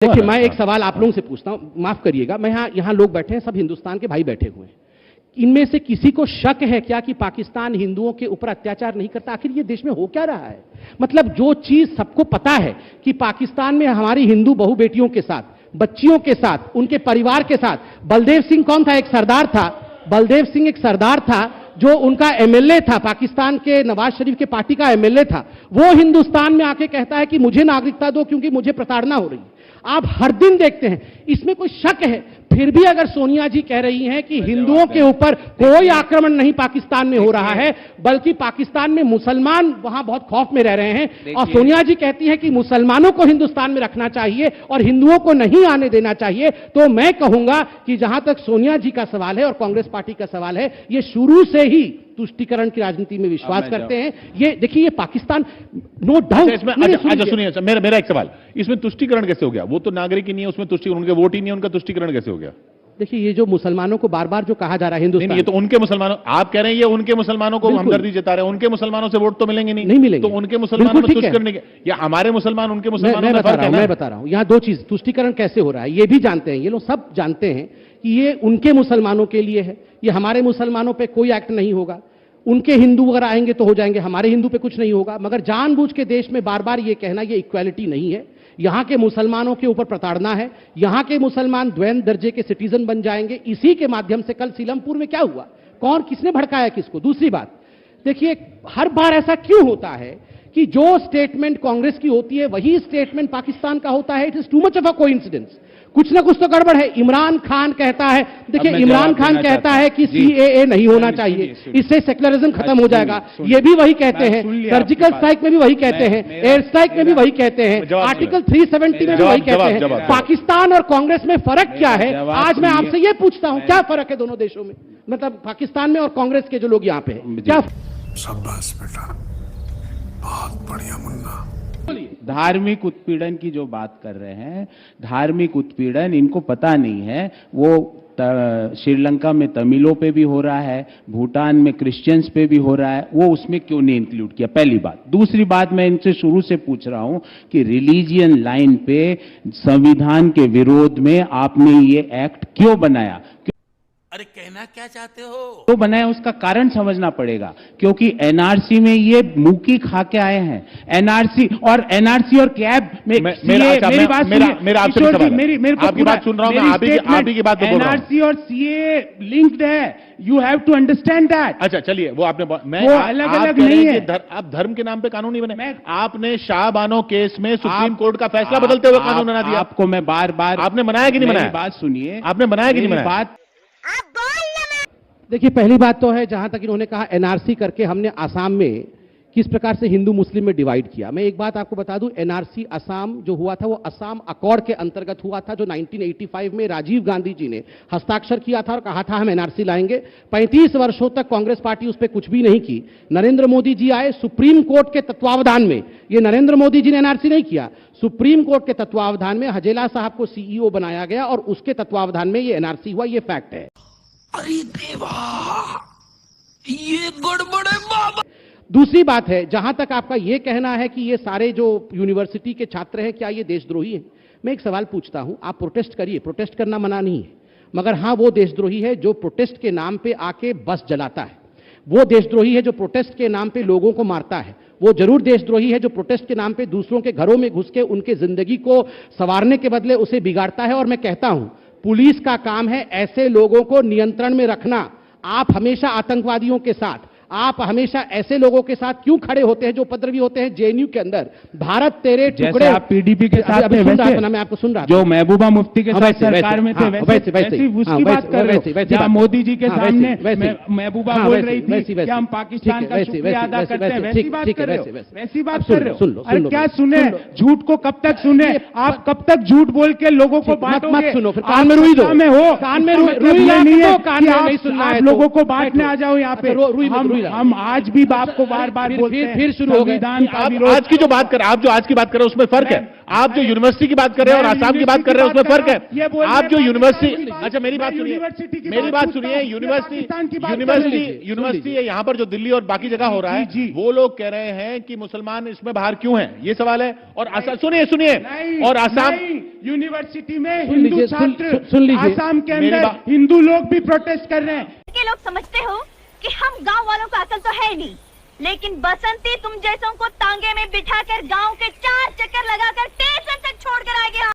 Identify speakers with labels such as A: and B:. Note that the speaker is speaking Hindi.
A: देखिए, मैं एक सवाल आप लोगों से पूछता हूं, माफ करिएगा, मैं यहाँ लोग बैठे हैं, सब हिंदुस्तान के भाई बैठे हुए हैं। इनमें से किसी को शक है क्या कि पाकिस्तान हिंदुओं के ऊपर अत्याचार नहीं करता? आखिर ये देश में हो क्या रहा है? मतलब जो चीज सबको पता है कि पाकिस्तान में हमारी हिंदू बहू बेटियों के साथ, बच्चियों के साथ, उनके परिवार के साथ, बलदेव सिंह कौन था? एक सरदार था, बलदेव सिंह एक सरदार था जो उनका एमएलए था, पाकिस्तान के नवाज शरीफ के पार्टी का एमएलए था। वो हिंदुस्तान में आके कहता है कि मुझे नागरिकता दो क्योंकि मुझे प्रताड़ना हो रही है। आप हर दिन देखते हैं, इसमें कोई शक है? फिर भी अगर सोनिया जी कह रही हैं कि हिंदुओं के ऊपर कोई आक्रमण नहीं पाकिस्तान में हो रहा है, बल्कि पाकिस्तान में मुसलमान वहां बहुत खौफ में रह रहे हैं, और सोनिया जी कहती हैं कि मुसलमानों को हिंदुस्तान में रखना चाहिए और हिंदुओं को नहीं आने देना चाहिए, तो मैं कहूंगा कि जहां तक सोनिया जी का सवाल है और कांग्रेस पार्टी का सवाल है, ये शुरू से ही तुष्टीकरण की राजनीति में विश्वास करते हैं। ये देखिए, ये पाकिस्तान नो डाउट।
B: अच्छा सुनिए, मेरा एक सवाल, इसमें तुष्टीकरण कैसे हो गया? वो तो नागरिक ही नहीं है, उसमें तुष्टीकरण, उनके वोट ही नहीं है, उनका तुष्टीकरण कैसे हो गया?
A: देखिए, ये जो मुसलमानों को बार बार जो कहा जा रहा है हिंदुस्तान,
B: ये तो उनके मुसलमानों, आप कह रहे हैं ये उनके मुसलमानों को हमदर्दी जता रहे हैं, उनके मुसलमानों से वोट तो मिलेंगे नहीं
A: मिलेंगे,
B: तो उनके मुसलमानों में तुष्ट करने के, या हमारे मुसलमान उनके मुसलमानों में फर्क है ना?
A: मैं बता रहा हूं, यहाँ दो चीज, तुष्टीकरण कैसे हो रहा है ये भी जानते हैं, ये लोग सब जानते हैं कि ये उनके मुसलमानों के लिए है, ये हमारे मुसलमानों पर कोई एक्ट नहीं होगा। उनके हिंदू अगर आएंगे तो हो जाएंगे, हमारे हिंदू पे कुछ नहीं होगा। मगर जानबूझ के देश में बार बार ये कहना, ये इक्वालिटी नहीं है। यहां के मुसलमानों के ऊपर प्रताड़ना है, यहां के मुसलमान द्वैन दर्जे के सिटीजन बन जाएंगे। इसी के माध्यम से कल सीलमपुर में क्या हुआ, कौन किसने भड़काया किसको? दूसरी बात देखिए, हर बार ऐसा क्यों होता है कि जो स्टेटमेंट कांग्रेस की होती है वही स्टेटमेंट पाकिस्तान का होता है? It is too much of a coincidence. कुछ ना कुछ तो गड़बड़ है। इमरान खान कहता है, देखिए इमरान खान कहता है कि सीएए नहीं होना चाहिए, इससे सेक्युलरिज्म खत्म हो जाएगा, ये भी वही कहते हैं। सर्जिकल स्ट्राइक में भी वही कहते हैं, एयर स्ट्राइक में भी वही कहते हैं, आर्टिकल 370 में भी वही कहते हैं। पाकिस्तान और कांग्रेस में फर्क क्या है? आज मैं आपसे ये पूछता हूं, क्या फर्क है दोनों देशों में, मतलब पाकिस्तान में और कांग्रेस के जो लोग यहाँ पे हैं? क्या?
C: शाबाश बेटा, बहुत बढ़िया मुन्ना।
D: धार्मिक उत्पीड़न की जो बात कर रहे हैं, धार्मिक उत्पीड़न इनको पता नहीं है। वो श्रीलंका में तमिलों पे भी हो रहा है, भूटान में क्रिश्चियंस पे भी हो रहा है, वो उसमें क्यों नहीं इंक्लूड किया? पहली बात। दूसरी बात, मैं इनसे शुरू से पूछ रहा हूं कि रिलीजियन लाइन पे संविधान के विरोध में आपने ये एक्ट क्यों बनाया?
E: अरे कहना क्या चाहते हो?
D: तो बनाया, उसका कारण समझना पड़ेगा, क्योंकि एनआरसी में ये मुकी खा के आए हैं। एनआरसी और कैब में मेरी बात
B: आपकी बात सुन रहा हूं मैं, आप ही की बात बोल रहा हूं।
D: एनआरसी और सीए लिंक्ड है, you have to understand that.
B: अच्छा चलिए, वो आपने, मैं
D: वो अलग अलग नहीं है।
B: आप धर्म के नाम पे कानून नहीं बने। आपने शाहबानो केस में सुप्रीम कोर्ट का फैसला बदलते हुए कानून बना दिया।
D: आपको मैं बार बार,
B: आपने बनाया कि नहीं बनाया?
D: बात सुनिए,
B: आपने बनाया कि नहीं बनाया?
D: बात
A: देखिए, पहली बात तो है, जहां तक इन्होंने कहा एनआरसी करके हमने आसाम में किस प्रकार से हिंदू मुस्लिम में डिवाइड किया। मैं एक बात आपको बता दूं, एनआरसी असम जो हुआ था वो असम अकॉर्ड के अंतर्गत हुआ था, जो 1985 में राजीव गांधी जी ने हस्ताक्षर किया था और कहा था हम एनआरसी लाएंगे। 35 वर्षों तक कांग्रेस पार्टी उस पर कुछ भी नहीं की। नरेंद्र मोदी जी आए, सुप्रीम कोर्ट के तत्वावधान में, ये नरेंद्र मोदी जी ने एनआरसी नहीं किया, सुप्रीम कोर्ट के तत्वावधान में हजेला साहब को सीईओ बनाया गया और उसके तत्वावधान में ये एनआरसी हुआ, ये फैक्ट है।
E: अरे देवा, ये गड़बड़ है बाबा।
A: दूसरी बात है, जहां तक आपका यह कहना है कि ये सारे जो यूनिवर्सिटी के छात्र हैं क्या ये देशद्रोही हैं, मैं एक सवाल पूछता हूं। आप प्रोटेस्ट करिए, प्रोटेस्ट करना मना नहीं है, मगर हां वो देशद्रोही है जो प्रोटेस्ट के नाम पे आके बस जलाता है। वो देशद्रोही है जो प्रोटेस्ट के नाम पे लोगों को मारता है। वो जरूर देशद्रोही है जो प्रोटेस्ट के नाम पे दूसरों के घरों में घुस के उनके जिंदगी को संवारने के बदले उसे बिगाड़ता है। और मैं कहता हूं, पुलिस का काम है ऐसे लोगों को नियंत्रण में रखना। आप हमेशा आतंकवादियों के साथ, आप हमेशा ऐसे लोगों के साथ क्यों खड़े होते हैं जो उपद्रवी होते हैं? जेएनयू के अंदर भारत तेरे टुकड़े,
D: आप पीडीपी के साथ में वैसे,
A: मैं आपको सुन रहा था,
D: जो महबूबा मुफ्ती के साथ सरकार में थे, वैसे उसकी बात कर रहे हो। मोदी जी के सामने महबूबा बोल रही थी कि हम पाकिस्तान का शुक्रिया अदा करते हैं, वैसी बात कर रहे हो, वैसी बात कर रहे हो। अरे क्या सुने, झूठ को कब तक सुने आप? कब तक झूठ बोल के लोगों को बांटोगे?
A: सुनो, फिर कान में रुई दो,
D: में हो,
A: कान में रुई नहीं है, कान में नहीं सुनना है,
D: लोगों को बांटने आ जाओ यहाँ पे।
A: मिला।
D: हम आज भी बाप को बार बार बोलते हैं
A: फिर शुरू हो गए।
D: संविधान का
B: आप
D: विरोध।
B: आज की जो बात कर आप जो आज की बात कर रहे हैं उसमें फर्क है। आप जो यूनिवर्सिटी की बात कर रहे हैं और
D: मैं
B: आसाम की बात कर रहे हैं उसमें फर्क
D: ये
B: है।
D: बोल रहे
B: आप जो
D: हैं
B: यूनिवर्सिटी,
D: पाकिस्तान
B: अच्छा मेरी बात
D: मैं
B: सुनिए,
D: यूनिवर्सिटी की
B: मेरी
D: बात
B: बात सुनिए।
D: पूछता हूं।
B: यूनिवर्सिटी
D: पाकिस्तान की बात
B: यूनिवर्सिटी है यहाँ पर जो दिल्ली और बाकी जगह हो रहा है,
D: जी, जी।
B: वो लोग कह रहे हैं कि मुसलमान इसमें बाहर क्यों हैं, ये सवाल है। और सुनिए सुनिए, और आसाम
D: यूनिवर्सिटी में
A: सुन
D: हिंदू
A: लीजिए,
D: छात्र
A: सुन लीजिए।
D: आसाम के
B: मेरी
D: अंदर
B: बात-
D: हिंदू लोग भी प्रोटेस्ट कर रहे हैं।
F: के लोग समझते हो कि हम गांव वालों को अकल तो है नहीं, लेकिन बसंती तुम जैसों को तांगे में बिठाकर गांव के 4 चक्कर लगाकर